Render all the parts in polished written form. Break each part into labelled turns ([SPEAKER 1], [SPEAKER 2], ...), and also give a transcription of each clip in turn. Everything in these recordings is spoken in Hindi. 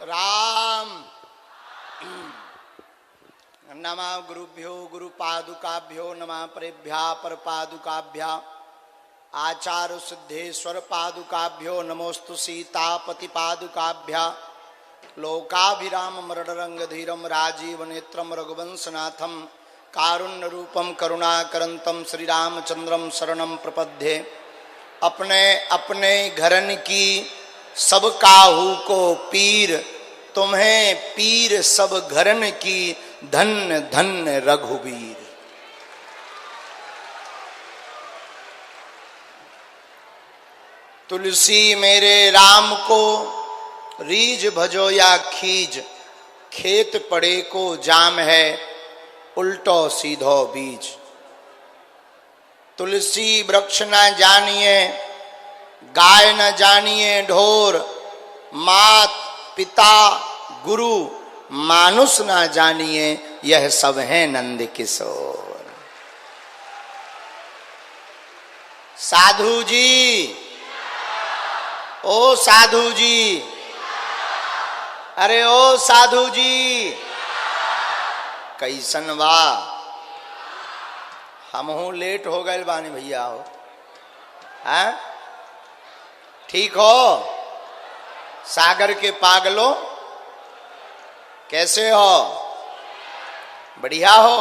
[SPEAKER 1] राम। नमः गुरुभ्यो गुरुपादुकाभ्यो नमः परेभ्या परपादुकाभ्या आचार्य सिद्धेश्वर पादुकाभ्यो नमोस्तु सीतापति पादुकाभ्या लोकाभिराम मरणरंगधीरम राजीव नेत्रम रघुवंशनाथम कारुण्य रूपम करुणाकरंतम श्री रामचंद्रम शरणम प्रपद्ये। अपने अपने घरन की सब काहू को पीर, तुम्हें पीर सब घरन की धन्य धन्य रघुवीर। तुलसी मेरे राम को रीझ भजो या खीज, खेत पड़े को जाम है उल्टो सीधो बीज। तुलसी वृक्ष न जानिए गाय न जानिए ढोर, मात पिता गुरु मानुष न जानिए यह सब है नंद किशोर। साधु जी, ओ साधु जी, अरे ओ साधु जी, कैसन बा? हमहू लेट हो गए बानी भैया हो। हैं? ठीक हो? सागर के पागलो कैसे हो? बढ़िया हो?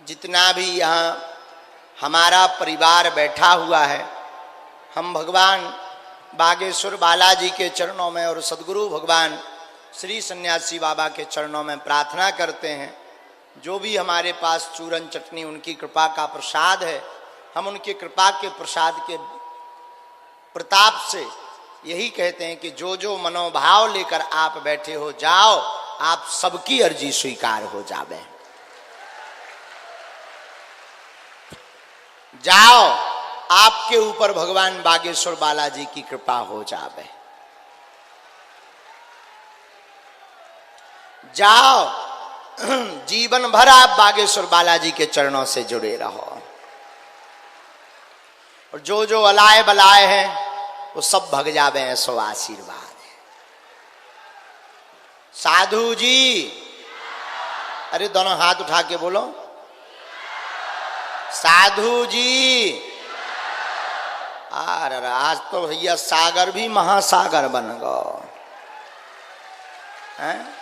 [SPEAKER 1] जितना भी यहाँ हमारा परिवार बैठा हुआ है, हम भगवान बागेश्वर बालाजी के चरणों में और सदगुरु भगवान श्री सन्यासी बाबा के चरणों में प्रार्थना करते हैं। जो भी हमारे पास चूरन चटनी उनकी कृपा का प्रसाद है, हम उनकी कृपा के प्रसाद के प्रताप से यही कहते हैं कि जो जो मनोभाव लेकर आप बैठे हो जाओ, आप सबकी अर्जी स्वीकार हो जावे। जाओ, आपके ऊपर भगवान बागेश्वर बालाजी की कृपा हो जावे। जाओ, जीवन भर आप बागेश्वर बालाजी के चरणों से जुड़े रहो। और जो जो अलाए बलाए हैं वो सब भग जावे हैं, सो आशीर्वाद है। साधु जी, अरे दोनों हाथ उठा के बोलो। साधु जी, अरे आज तो भैया सागर भी महासागर बन गो हैं।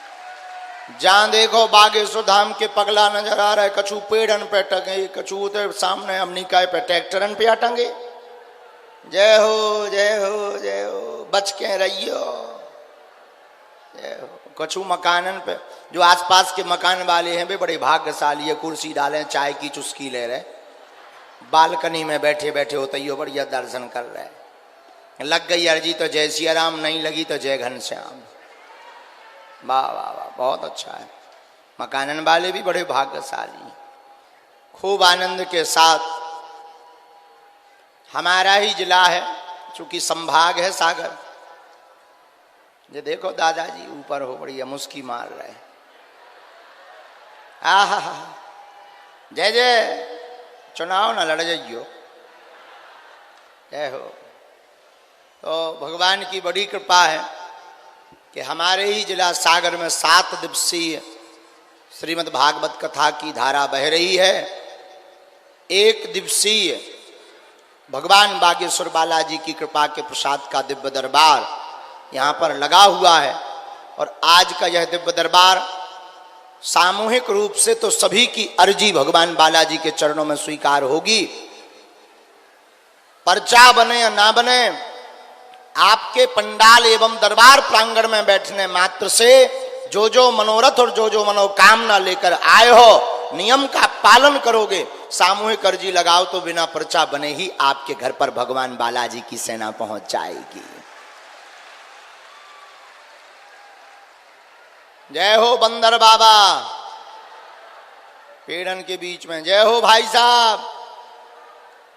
[SPEAKER 1] जहां देखो बागेश्वर धाम के पगला नजर आ रहे, कछु पेड़न पे टंगे, कछु उधर सामने हमनी काय पे ट्रैक्टरन पे टंगे। जय हो जय हो जय हो, बच के रहियो। जय हो। कछु मकानन पे, जो आसपास के मकान वाले हैं वे बड़े भाग्यशाली है, कुर्सी डाले चाय की चुस्की ले रहे, बालकनी में बैठे बैठे होते ही बढ़िया दर्शन कर रहे। लग गई अर्जी तो जय सिया राम, नहीं लगी तो जय घनश्याम। वाह वाह वाह, बहुत अच्छा है। मकानन वाले भी बड़े भाग्यशाली। खूब आनंद के साथ हमारा ही जिला है, चूंकि संभाग है सागर। ये देखो दादाजी ऊपर हो बढ़िया मुस्की मार रहे। आहा, जय जय। चुनाव ना लड़ जाइयो। जय हो। तो भगवान की बड़ी कृपा है कि हमारे ही जिला सागर में 7 दिवसीय श्रीमद् भागवत कथा की धारा बह रही है। 1 दिवसीय भगवान बागेश्वर बालाजी की कृपा के प्रसाद का दिव्य दरबार यहाँ पर लगा हुआ है। और आज का यह दिव्य दरबार सामूहिक रूप से तो सभी की अर्जी भगवान बालाजी के चरणों में स्वीकार होगी। पर्चा बने या ना बने, आपके पंडाल एवं दरबार प्रांगण में बैठने मात्र से जो जो मनोरथ और जो जो मनोकामना लेकर आए हो, नियम का पालन करोगे, सामूहिक अर्जी लगाओ तो बिना पर्चा बने ही आपके घर पर भगवान बालाजी की सेना पहुंच जाएगी। जय हो बंदर बाबा, पेड़न के बीच में। जय हो भाई साहब।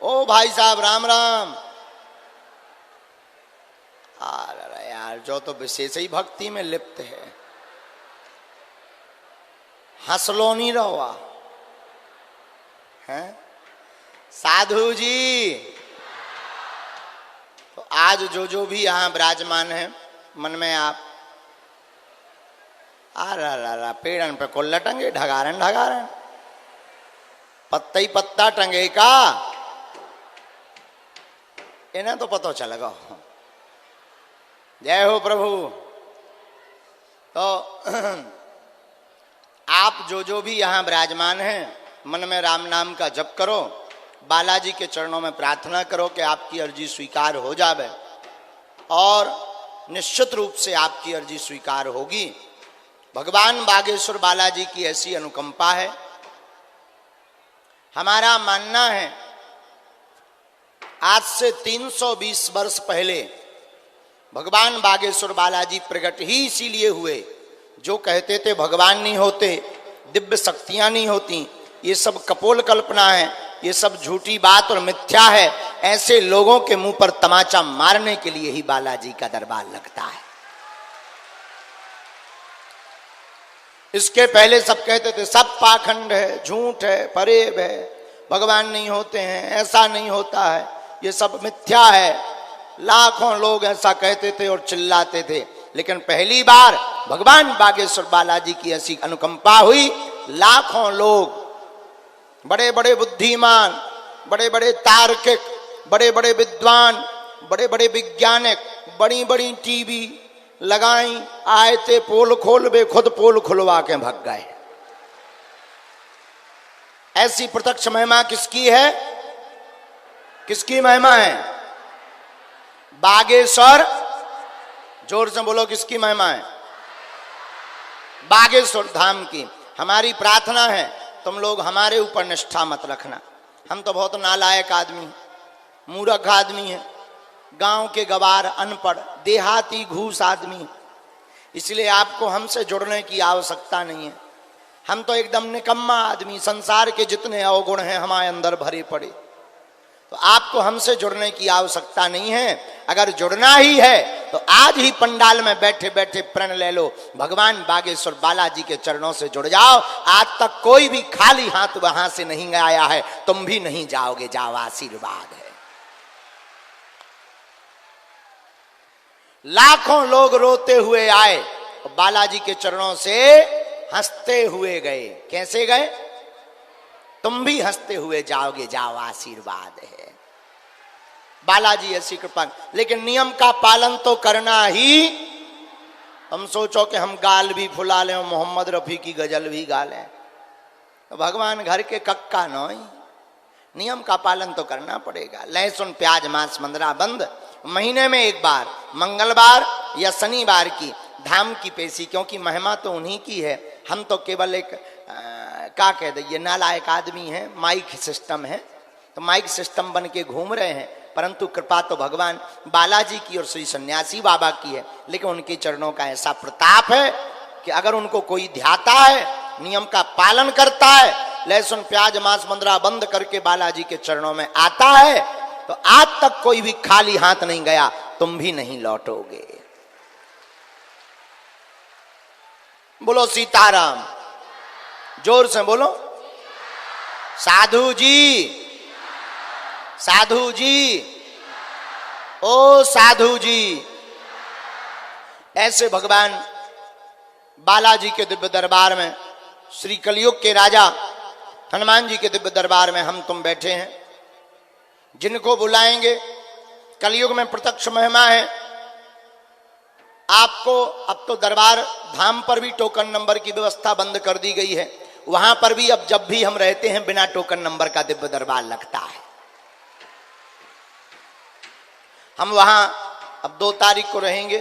[SPEAKER 1] ओ भाई साहब राम राम। अरे यार, जो तो विशेष ही भक्ति में लिप्त है, हंसलो नहीं रहो हैं। साधु जी, तो आज जो जो भी यहाँ विराजमान है मन में आप आ रा पेड़न पे कुल टंगे, ढगारन ढगारन, पत्ता ही पत्ता टंगे का, इन्हें तो पता चलेगा। जय हो प्रभु। तो आप जो भी यहाँ विराजमान हैं, मन में राम नाम का जप करो, बालाजी के चरणों में प्रार्थना करो कि आपकी अर्जी स्वीकार हो जावे, और निश्चित रूप से आपकी अर्जी स्वीकार होगी। भगवान बागेश्वर बालाजी की ऐसी अनुकंपा है। हमारा मानना है आज से 320 वर्ष पहले भगवान बागेश्वर बालाजी प्रकट ही इसीलिए हुए, जो कहते थे भगवान नहीं होते, दिव्य शक्तियां नहीं होती, ये सब कपोल कल्पना है, ये सब झूठी बात और मिथ्या है, ऐसे लोगों के मुंह पर तमाचा मारने के लिए ही बालाजी का दरबार लगता है। इसके पहले सब कहते थे सब पाखंड है, झूठ है, फरेब है, भगवान नहीं होते हैं, ऐसा नहीं होता है, ये सब मिथ्या है। लाखों लोग ऐसा कहते थे और चिल्लाते थे, लेकिन पहली बार भगवान बागेश्वर बालाजी की ऐसी अनुकंपा हुई, लाखों लोग, बड़े बड़े बुद्धिमान, बड़े बड़े तार्किक, बड़े बड़े विद्वान, बड़े बड़े वैज्ञानिक, बड़ी बड़ी टीवी लगाई, आए थे पोल खोल बे, खुद पोल खुलवा के भाग गए। ऐसी प्रत्यक्ष महिमा किसकी है? किसकी महिमा है? बागेश्वर, जोर से बोलो, किसकी महिमा है? बागेश्वर धाम की। हमारी प्रार्थना है तुम लोग हमारे ऊपर निष्ठा मत रखना। हम तो बहुत नालायक आदमी, मूर्ख आदमी है, गांव के गवार, अनपढ़, देहाती, घूस आदमी, इसलिए आपको हमसे जुड़ने की आवश्यकता नहीं है। हम तो एकदम निकम्मा आदमी, संसार के जितने अवगुण हैं हमारे अंदर भरे पड़े, तो आपको हमसे जुड़ने की आवश्यकता नहीं है। अगर जुड़ना ही है तो आज ही पंडाल में बैठे बैठे प्रण ले लो, भगवान बागेश्वर बालाजी के चरणों से जुड़ जाओ। आज तक कोई भी खाली हाथ वहां से नहीं आया है, तुम भी नहीं जाओगे, जाओ, आशीर्वाद है। लाखों लोग रोते हुए आए और बालाजी के चरणों से हंसते हुए गए। कैसे गए? तुम भी हंसते हुए जाओगे, जाओ, आशीर्वाद है। बालाजी ऐसी कृपा, लेकिन नियम का पालन तो करना ही। हम सोचो कि हम गाल भी फुला लें, मोहम्मद रफी की गजल भी गा लें, तो भगवान घर के कक्का नोई। नियम का पालन तो करना पड़ेगा। लहसुन, प्याज, मांस, मंदरा बंद। महीने में एक बार, मंगलवार या शनिवार की धाम की पेशी, क्योंकि महिमा तो उन्हीं की है। हम तो केवल एक क्या कह दे, ये नालायक आदमी है, माइक सिस्टम है, तो माइक सिस्टम बन के घूम रहे हैं, परंतु कृपा तो भगवान बालाजी की और श्री सन्यासी बाबा की है। लेकिन उनके चरणों का ऐसा प्रताप है कि अगर उनको कोई ध्याता है, नियम का पालन करता है, लहसुन, प्याज, मांस, मंदरा बंद करके बालाजी के चरणों में आता है, तो आज तक कोई भी खाली हाथ नहीं गया, तुम भी नहीं लौटोगे। बोलो सीताराम, जोर से बोलो। साधु जी, साधु जी, ओ साधु जी। ऐसे भगवान बालाजी के दिव्य दरबार में, श्री कलयुग के राजा हनुमान जी के दिव्य दरबार में हम तुम बैठे हैं। जिनको बुलाएंगे, कलयुग में प्रत्यक्ष महिमा है। आपको अब तो दरबार धाम पर भी टोकन नंबर की व्यवस्था बंद कर दी गई है। वहां पर भी अब जब भी हम रहते हैं, बिना टोकन नंबर का दिव्य दरबार लगता है। हम वहां अब 2 तारीख को रहेंगे,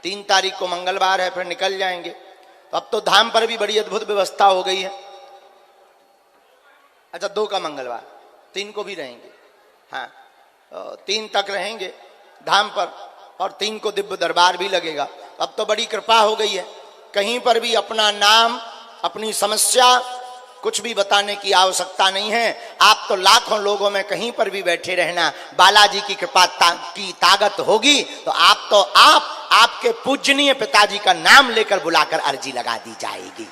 [SPEAKER 1] 3 तारीख को मंगलवार है, फिर निकल जाएंगे। तो अब तो धाम पर भी बड़ी अद्भुत व्यवस्था हो गई है। अच्छा, 2 का मंगलवार, 3 को भी रहेंगे। हाँ, 3 तक रहेंगे धाम पर और 3 को दिव्य दरबार भी लगेगा। अब तो बड़ी कृपा हो गई है, कहीं पर भी अपना नाम, अपनी समस्या कुछ भी बताने की आवश्यकता नहीं है। आप तो लाखों लोगों में कहीं पर भी बैठे रहना, बालाजी की कृपा की ताकत होगी तो आपके पूजनीय पिताजी का नाम लेकर बुलाकर अर्जी लगा दी जाएगी।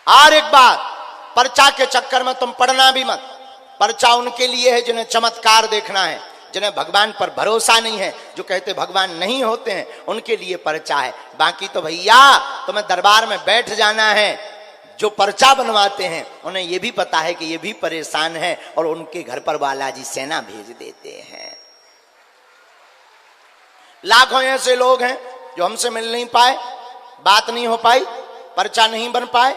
[SPEAKER 1] और एक बात, पर्चा के चक्कर में तुम पढ़ना भी मत। पर्चा उनके लिए है जिन्हें चमत्कार देखना है। जिन्हें भगवान पर भरोसा नहीं है, जो कहते भगवान नहीं होते हैं, उनके लिए पर्चा है। बाकी तो भैया तुम्हें दरबार में बैठ जाना है। जो पर्चा बनवाते हैं उन्हें यह भी पता है कि ये भी परेशान है और उनके घर पर बालाजी सेना भेज देते हैं। लाखों ऐसे लोग हैं जो हमसे मिल नहीं पाए, बात नहीं हो पाई, पर्चा नहीं बन पाए,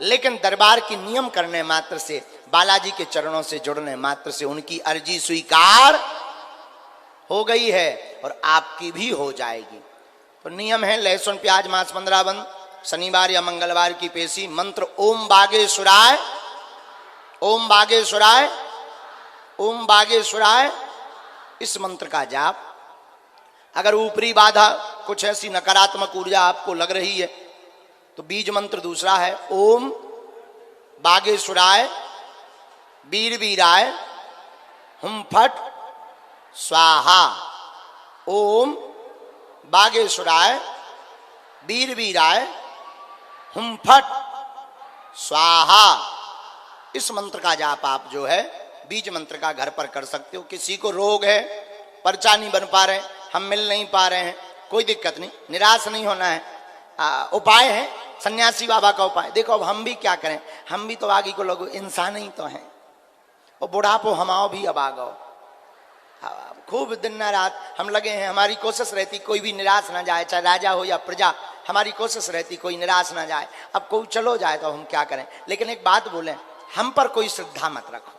[SPEAKER 1] लेकिन दरबार की नियम करने मात्र से, बालाजी के चरणों से जुड़ने मात्र से उनकी अर्जी स्वीकार हो गई है और आपकी भी हो जाएगी। तो नियम है, लहसुन प्याज मांस 15 बंद, शनिवार या मंगलवार की पेशी, मंत्र ओम बागेश्वराय, ओम बागेश्वराय, ओम बागेश्वराय, इस मंत्र का जाप। अगर ऊपरी बाधा कुछ ऐसी नकारात्मक ऊर्जा आपको लग रही है तो बीज मंत्र दूसरा है, ओम बागेश्वराय वीर वीराय हुम फट स्वाहा। ओम बागेश्वराय वीर वीराय हुम फट स्वाहा। इस मंत्र का जाप आप जो है बीज मंत्र का घर पर कर सकते हो। किसी को रोग है, पर्चा नहीं बन पा रहे, हम मिल नहीं पा रहे हैं, कोई दिक्कत नहीं, निराश नहीं होना है। उपाय है सन्यासी बाबा का उपाय। देखो अब हम भी क्या करें, हम भी तो आगे को लोग इंसान ही तो हैं, और बुढ़ापो हमाओ भी अब आ गओ, खूब दिन रात हम लगे हैं। हमारी कोशिश रहती कोई भी निराश ना जाए, चाहे राजा हो या प्रजा, हमारी कोशिश रहती कोई निराश ना जाए। अब कोई चलो जाए तो हम क्या करें। लेकिन एक बात बोले, हम पर कोई श्रद्धा मत रखो।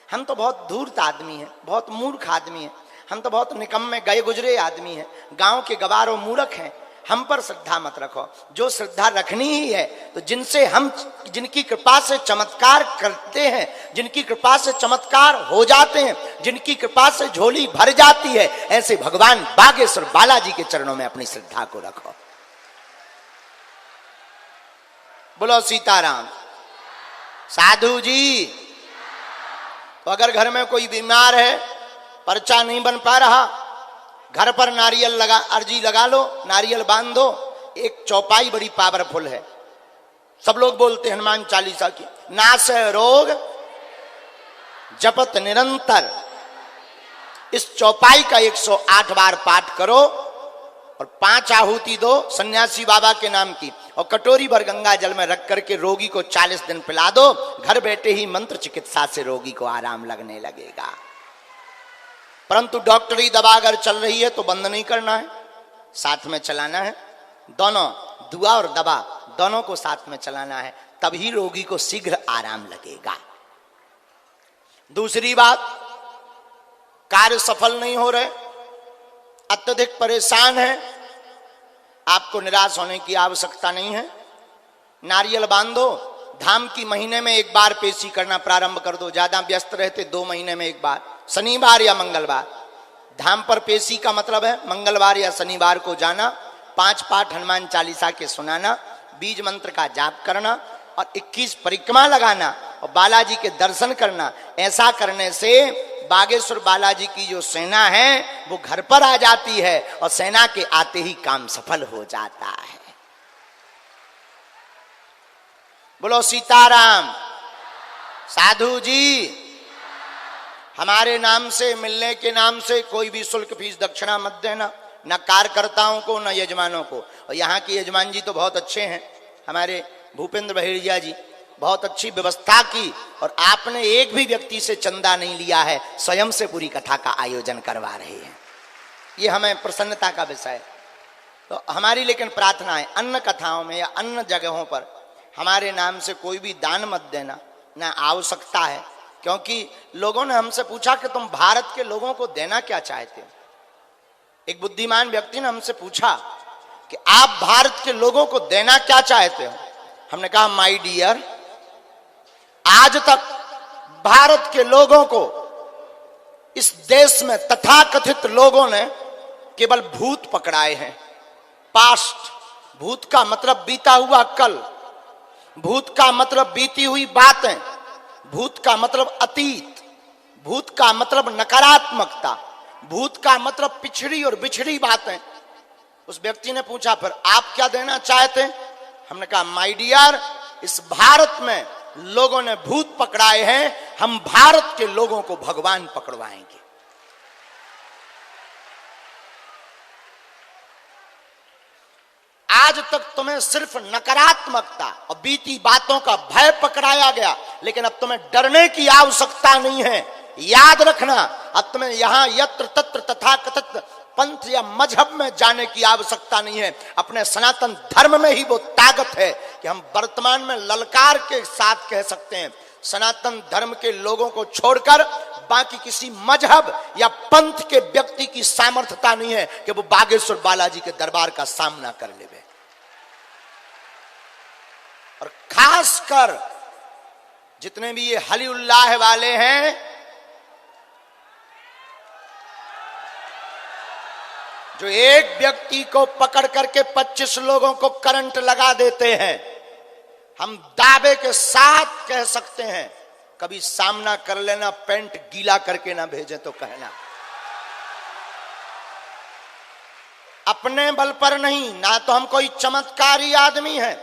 [SPEAKER 1] हम तो बहुत धूर्त आदमी हैं, बहुत मूर्ख आदमी हैं, हम तो बहुत निकम्मे गए गुजरे आदमी हैं, गांव के गवार और मूर्ख हैं। हम पर श्रद्धा मत रखो। जो श्रद्धा रखनी ही है तो जिनसे हम, जिनकी कृपा से चमत्कार करते हैं, जिनकी कृपा से चमत्कार हो जाते हैं, जिनकी कृपा से झोली भर जाती है, ऐसे भगवान बागेश्वर बालाजी के चरणों में अपनी श्रद्धा को रखो। बोलो सीताराम। साधु जी, तो अगर घर में कोई बीमार है, पर्चा नहीं बन पा रहा, घर पर नारियल लगा, अर्जी लगा लो, नारियल बांध दो। एक चौपाई बड़ी पावरफुल है, सब लोग बोलते हैं हनुमान चालीसा की, नाश रोग जपत निरंतर। इस चौपाई का 108 बार पाठ करो और 5 आहुति दो सन्यासी बाबा के नाम की, और कटोरी भर गंगा जल में रख करके रोगी को 40 दिन पिला दो। घर बैठे ही मंत्र चिकित्सा से रोगी को आराम लगने लगेगा। परंतु डॉक्टरी दवा अगर चल रही है तो बंद नहीं करना है, साथ में चलाना है। दोनों, दुआ और दवा दोनों को साथ में चलाना है, तभी रोगी को शीघ्र आराम लगेगा। दूसरी बात, कार्य सफल नहीं हो रहे, अत्यधिक परेशान है, आपको निराश होने की आवश्यकता नहीं है। नारियल बांधो, धाम की महीने में एक बार पेशी करना प्रारंभ कर दो। ज्यादा व्यस्त रहते 2 महीने में एक बार, शनिवार या मंगलवार। धाम पर पेशी का मतलब है मंगलवार या शनिवार को जाना, 5 पाठ हनुमान चालीसा के सुनाना, बीज मंत्र का जाप करना और 21 परिक्रमा लगाना और बालाजी के दर्शन करना। ऐसा करने से बागेश्वर बालाजी की जो सेना है वो घर पर आ जाती है और सेना के आते ही काम सफल हो जाता है। बोलो सीताराम। साधु जी, हमारे नाम से, मिलने के नाम से कोई भी शुल्क फीस दक्षिणा मत देना, न कार्यकर्ताओं को न यजमानों को। और यहाँ के यजमान जी तो बहुत अच्छे हैं, हमारे भूपेंद्र बहेड़िया जी, बहुत अच्छी व्यवस्था की, और आपने एक भी व्यक्ति से चंदा नहीं लिया है, स्वयं से पूरी कथा का आयोजन करवा रहे हैं। ये हमें प्रसन्नता का विषय है। तो हमारी लेकिन प्रार्थना है, अन्न कथाओं में या अन्य जगहों पर हमारे नाम से कोई भी दान मत देना, ना आवश्यकता है। क्योंकि लोगों ने हमसे पूछा कि तुम भारत के लोगों को देना क्या चाहते हो। एक बुद्धिमान व्यक्ति ने हमसे पूछा कि आप भारत के लोगों को देना क्या चाहते हो। हमने कहा, माय डियर, आज तक भारत के लोगों को इस देश में तथाकथित लोगों ने केवल भूत पकड़ाए हैं। पास्ट, भूत का मतलब बीता हुआ कल, भूत का मतलब बीती हुई बातें, भूत का मतलब अतीत, भूत का मतलब नकारात्मकता, भूत का मतलब पिछड़ी और बिछड़ी बातें। उस व्यक्ति ने पूछा, फिर आप क्या देना चाहते हैं? हमने कहा, माय डियर, इस भारत में लोगों ने भूत पकड़ाए हैं, हम भारत के लोगों को भगवान पकड़वाएंगे। आज तक तुम्हें सिर्फ नकारात्मकता और बीती बातों का भय पकड़ाया गया, लेकिन अब तुम्हें डरने की आवश्यकता नहीं है। याद रखना, अब तुम्हें यहां यत्र तत्र तथाकथित पंथ या मजहब में जाने की आवश्यकता नहीं है। अपने सनातन धर्म में ही वो ताकत है कि हम वर्तमान में ललकार के साथ कह सकते हैं, सनातन धर्म के लोगों को छोड़कर बाकी किसी मजहब या पंथ के व्यक्ति की सामर्थ्यता नहीं है कि वो बागेश्वर बालाजी के दरबार का सामना कर लेवे। और खासकर जितने भी ये हली उल्लाह वाले हैं, जो एक व्यक्ति को पकड़ करके 25 लोगों को करंट लगा देते हैं, हम दावे के साथ कह सकते हैं, कभी सामना कर लेना, पेंट गीला करके ना भेजे तो कहना। अपने बल पर नहीं, ना तो हम कोई चमत्कारी आदमी है,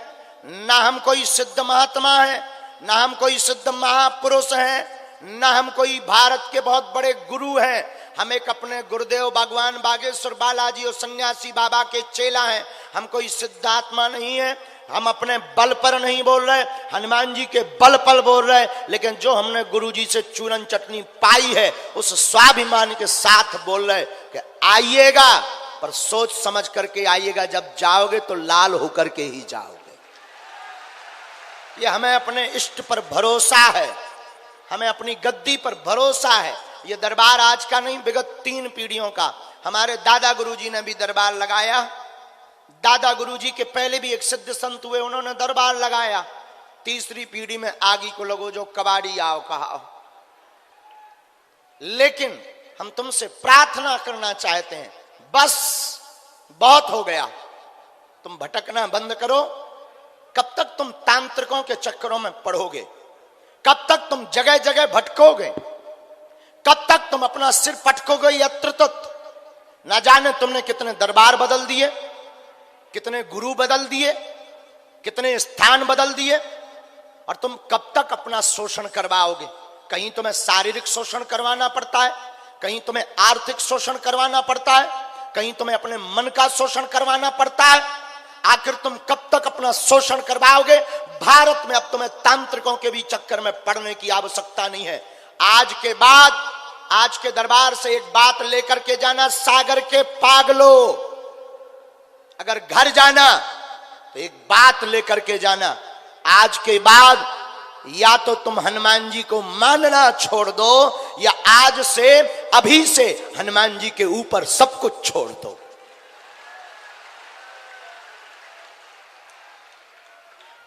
[SPEAKER 1] ना हम कोई सिद्ध महात्मा है, ना हम कोई सिद्ध महापुरुष हैं, ना हम कोई भारत के बहुत बड़े गुरु हैं। हम एक अपने गुरुदेव भगवान बागेश्वर बालाजी और सन्यासी बाबा के चेला हैं। हम कोई सिद्धात्मा नहीं है, हम अपने बल पर नहीं बोल रहे, हनुमान जी के बल पर बोल रहे, लेकिन जो हमने गुरु जी से चूरन चटनी पाई है उस स्वाभिमान के साथ बोल रहे कि आइएगा, पर सोच समझ करके आइएगा। जब जाओगे तो लाल होकर के ही जाओगे। ये हमें अपने इष्ट पर भरोसा है, हमें अपनी गद्दी पर भरोसा है। ये दरबार आज का नहीं, विगत 3 पीढ़ियों का। हमारे दादा गुरुजी ने भी दरबार लगाया, दादा गुरुजी के पहले भी एक सिद्ध संत हुए, उन्होंने दरबार लगाया। तीसरी पीढ़ी में आगी को लगो जो कबाड़ी आओ कहा। लेकिन हम तुमसे प्रार्थना करना चाहते हैं, बस बहुत हो गया, तुम भटकना बंद करो। कब तक तुम तांत्रिकों के चक्करों में पड़ोगे? कब तक तुम जगह जगह भटकोगे? कब तक तुम अपना सिर पटकोगे यत्र तत्र? ना जाने तुमने कितने दरबार बदल दिए, कितने गुरु बदल दिए, कितने स्थान बदल दिए, और तुम कब तक अपना शोषण करवाओगे? कहीं तुम्हें शारीरिक शोषण करवाना पड़ता है, कहीं तुम्हें आर्थिक शोषण करवाना पड़ता है, कहीं तुम्हें अपने मन का शोषण करवाना पड़ता है। आखिर तुम कब तक अपना शोषण करवाओगे? भारत में अब तुम्हें तांत्रिकों के भी चक्कर में पड़ने की आवश्यकता नहीं है। आज के बाद आज के दरबार से एक बात लेकर के जाना, सागर के पागलों, अगर घर जाना तो एक बात लेकर के जाना, आज के बाद या तो तुम हनुमान जी को मानना छोड़ दो, या आज से अभी से हनुमान जी के ऊपर सब कुछ छोड़ दो।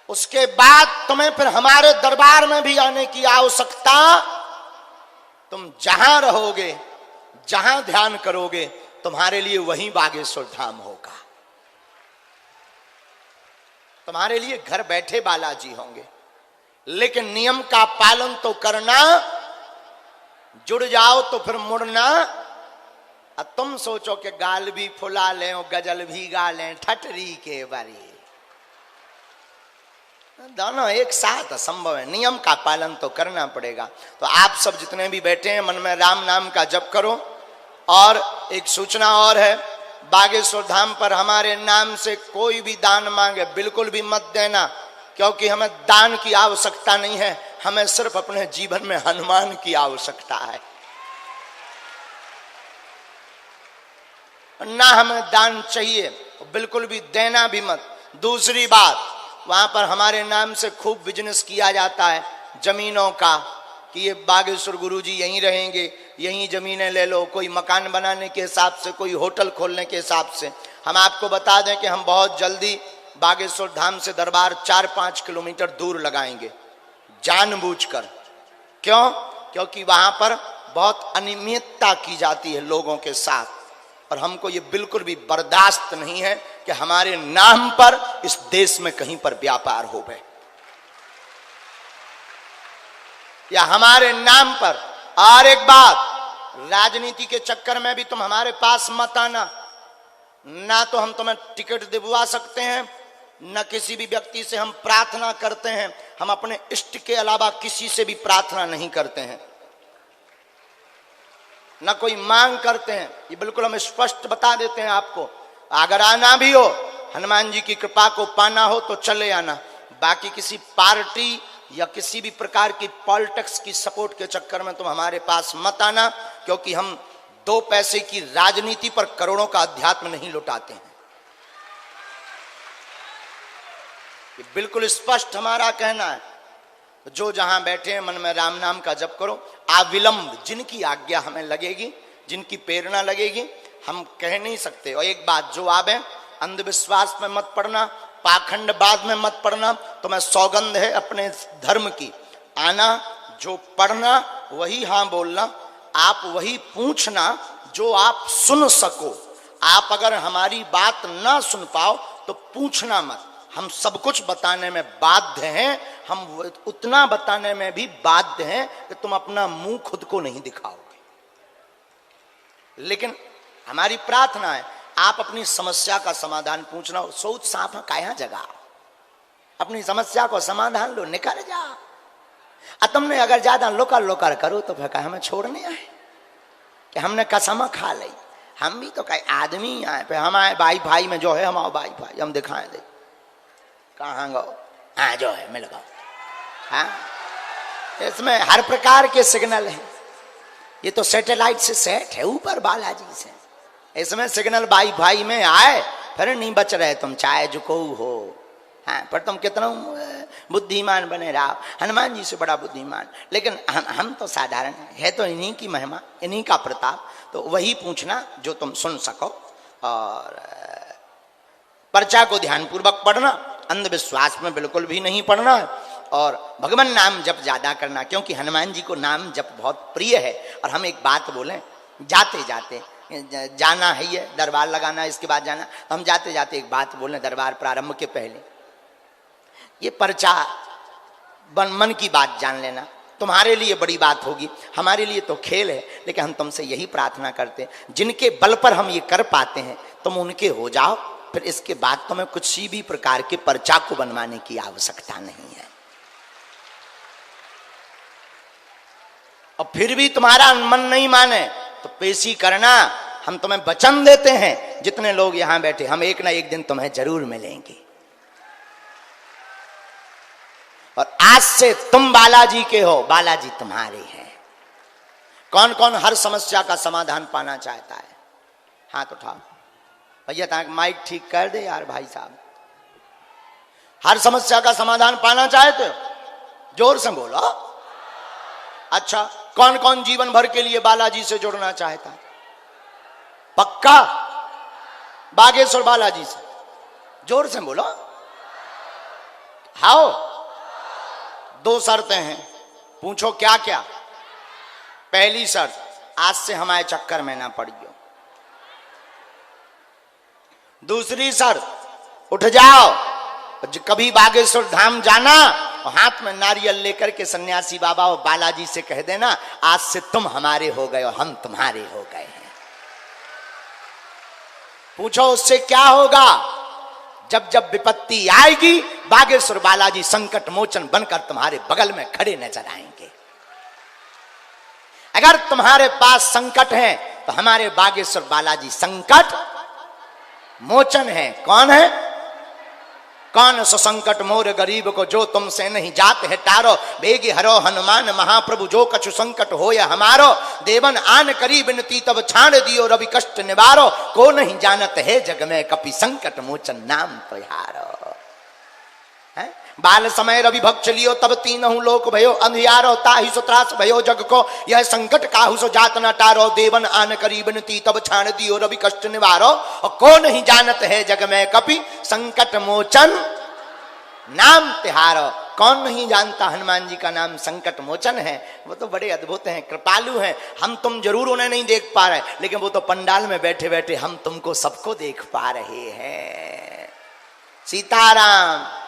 [SPEAKER 1] उसके बाद तुम्हें फिर हमारे दरबार में भी आने की आवश्यकता, तुम जहां रहोगे, जहां ध्यान करोगे, तुम्हारे लिए वहीं बागेश्वर धाम होगा। तुम्हारे लिए घर बैठे बालाजी होंगे, लेकिन नियम का पालन तो करना। जुड़ जाओ तो फिर मुड़ना। अब तुम सोचो कि गाल भी फुला लें और गजल भी गा लें ठटरी के बारी, दोनों एक साथ असंभव है। नियम का पालन तो करना पड़ेगा। तो आप सब जितने भी बैठे हैं, मन में राम नाम का जप करो। और एक सूचना और है, बागेश्वर धाम पर हमारे नाम से कोई भी दान मांगे बिल्कुल भी मत देना, क्योंकि हमें दान की आवश्यकता नहीं है, हमें सिर्फ अपने जीवन में हनुमान की आवश्यकता है। ना हमें दान चाहिए, बिल्कुल भी देना भी मत। दूसरी बात, वहां पर हमारे नाम से खूब बिजनेस किया जाता है जमीनों का, कि ये बागेश्वर गुरुजी यहीं रहेंगे, यहीं जमीनें ले लो, कोई मकान बनाने के हिसाब से, कोई होटल खोलने के हिसाब से। हम आपको बता दें कि हम बहुत जल्दी बागेश्वर धाम से दरबार 4-5 किलोमीटर दूर लगाएंगे, जानबूझकर। क्यों? क्योंकि वहां पर बहुत अनियमितता की जाती है लोगों के साथ, और हमको ये बिल्कुल भी बर्दाश्त नहीं है कि हमारे नाम पर इस देश में कहीं पर व्यापार हो गए, या हमारे नाम पर। और एक बात, राजनीति के चक्कर में भी तुम हमारे पास मत आना। ना तो हम तुम्हें टिकट दिलवा सकते हैं, न किसी भी व्यक्ति से हम प्रार्थना करते हैं। हम अपने इष्ट के अलावा किसी से भी प्रार्थना नहीं करते हैं, न कोई मांग करते हैं। ये बिल्कुल हम स्पष्ट बता देते हैं आपको। अगर आना भी हो हनुमान जी की कृपा को पाना हो तो चले आना, बाकी किसी पार्टी या किसी भी प्रकार की पॉलिटिक्स की सपोर्ट के चक्कर में तुम हमारे पास मत आना, क्योंकि हम 2 पैसे की राजनीति पर करोड़ों का अध्यात्म नहीं लुटाते हैं। ये बिल्कुल स्पष्ट हमारा कहना है। जो जहां बैठे हैं मन में राम नाम का जप करो, अविलंब जिनकी आज्ञा हमें लगेगी, जिनकी प्रेरणा लगेगी, हम कह नहीं सकते। और एक बात जो आप है, अंधविश्वास में मत पड़ना, पाखंडवाद में मत पड़ना। तो मैं सौगंध है अपने धर्म की, आना जो पढ़ना वही हाँ बोलना, आप वही पूछना जो आप सुन सको। आप अगर हमारी बात ना सुन पाओ तो पूछना मत। हम सब कुछ बताने में बाध्य हैं, हम उतना बताने में भी बाध्य हैं कि तुम अपना मुंह खुद को नहीं दिखाओगे। लेकिन हमारी प्रार्थना है आप अपनी समस्या का समाधान पूछना। सोच सांप का यहाँ जगह, अपनी समस्या को समाधान लो, निकल जा। तुमने अगर ज्यादा लोकर लोकर करो तो फिर हमें छोड़ने आए कि हमने कसम खा ली। हम भी तो कई आदमी आए पे, हम आए भाई भाई में जो है, हम आओ भाई भाई, हम दिखाएं दे कहाँ गो, हाँ जो है मिल गो। हाँ, इसमें हर प्रकार के सिग्नल हैं। ये तो सैटेलाइट से सेट है ऊपर बालाजी से, इसमें सिग्नल भाई भाई में आए फिर नहीं बच रहे तुम, चाहे जुको हो। हाँ, पर तुम कितना बुद्धिमान बने रहो, हनुमान जी से बड़ा बुद्धिमान। लेकिन हम तो साधारण है, तो इन्हीं की महिमा, इन्हीं का प्रताप। तो वही पूछना जो तुम सुन सको, और पर्चा को ध्यानपूर्वक पढ़ना, अंधविश्वास में बिल्कुल भी नहीं पढ़ना, और भगवान नाम जप ज्यादा करना, क्योंकि हनुमान जी को नाम जप बहुत प्रिय है। और हम एक बात बोलें, जाते जाते जाना है, ये दरबार लगाना है, इसके बाद जाना, तो हम जाते जाते एक बात बोलें दरबार प्रारंभ के पहले, ये पर्चा मन की बात जान लेना। तुम्हारे लिए बड़ी बात होगी, हमारे लिए तो खेल है। लेकिन हम तुमसे यही प्रार्थना करते हैं, जिनके बल पर हम ये कर पाते हैं तुम उनके हो जाओ, फिर इसके बाद तुम्हें कुछ भी प्रकार के पर्चा को बनवाने की आवश्यकता नहीं है। और फिर भी तुम्हारा मन नहीं माने तो पेशी करना, हम तुम्हें वचन देते हैं। जितने लोग यहां बैठे, हम एक ना एक दिन तुम्हें जरूर मिलेंगे। और आज से तुम बालाजी के हो, बालाजी तुम्हारे हैं। कौन कौन हर समस्या का समाधान पाना चाहता है? हाथ उठाओ भैया, ताकि माइक ठीक कर दे यार भाई साहब। हर समस्या का समाधान पाना चाहते हो? जोर से बोलो। अच्छा, कौन कौन जीवन भर के लिए बालाजी से जुड़ना चाहता है? पक्का? बागेश्वर बालाजी से जोर से बोलो। हाओ, 2 शर्तें हैं, पूछो क्या क्या? पहली शर्त, आज से हमारे चक्कर में ना पड़ियो। दूसरी शर्त, उठ जाओ, कभी बागेश्वर धाम जाना और हाथ में नारियल लेकर के सन्यासी बाबा और बालाजी से कह देना, आज से तुम हमारे हो गए और हम तुम्हारे हो गए हैं। पूछो उससे क्या होगा? जब जब विपत्ति आएगी, बागेश्वर बालाजी संकट मोचन बनकर तुम्हारे बगल में खड़े नजर आएंगे। अगर तुम्हारे पास संकट है तो हमारे बागेश्वर बालाजी संकट मोचन है। कौन है? कौन सो संकट मोर गरीब को, जो तुमसे नहीं जात है टारो। बेगी हरो हनुमान महाप्रभु, जो कछु संकट हो या हमारो। देवन आन करी बिनती, तब छाड़ दियो रवि कष्ट निवारो। को नहीं जानत है जग में, कपि संकट मोचन नाम तुहारो। बाल समय रवि भक्त चलियो, तब तीनहु लोक भयो अंधियारो। ताहि सो त्रास भयो जग को, यह संकट काहु सो जात न टारो। देवन आन करी बिनती, तब छाड़ दियो रवि कष्ट निवारो। और को नहीं जानत है जग में, कपि संकट मोचन नाम तिहारो। कौन नहीं जानता हनुमान जी का नाम संकट मोचन है? वो तो बड़े अद्भुत हैं, कृपालु हैं। हम तुम जरूर उन्हें नहीं देख पा रहे, लेकिन वो तो पंडाल में बैठे बैठे हम तुमको सबको देख पा रहे हैं। सीताराम।